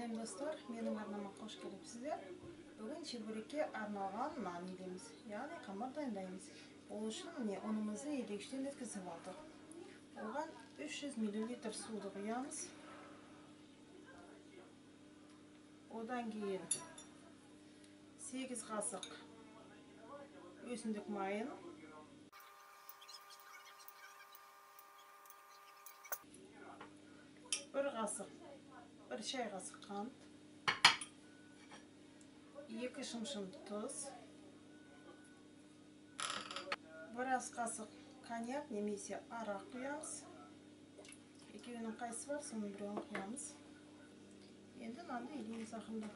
Салем достар, менің арнама қош келіпсіздер. Бүгін чебурекке арналған нан илейміз, яғни қамыр дайындаймыз. Ол үшін міне ұнымызды елегіштен өткізіп алдық. Оған 300 мл суды құямыз. Одан кейін 8 қасық өсімдік майын, 1 шай қасық қант, 2 шымшым тұз, 1 ас қасық коньяк немесе арақ құямыз. Екеуінің қайсысы бар, соның біреуін құямыз. Енді нанды илейміз ақырындап.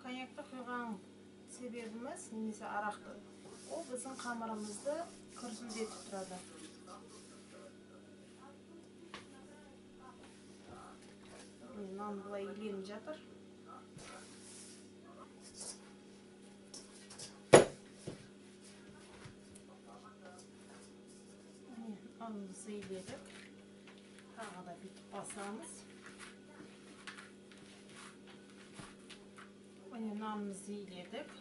Коньякты құйған себебіміз немесе арақты, ол біздің қамырымызды күрсілдетіп тұрады. Нан бұлай иленіп жатыр. Нанымызды иледік. Тағы да бүйтіп басамыз. Нанымызды иледік.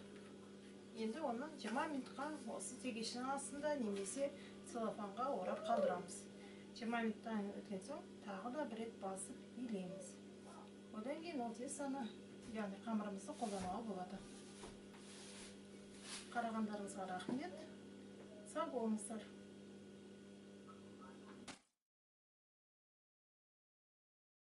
Енді оны 20 минутқа осы тегештің астында немесе целлофанға орап қалдырамыз. 20 минуттан өткен соң тағы да бір рет басып илейміз. Одан кейін ол тестаны, яғни қамырымызды қолдануға болады. Қарағандарыңызға рахмет. Сау болыңыздар.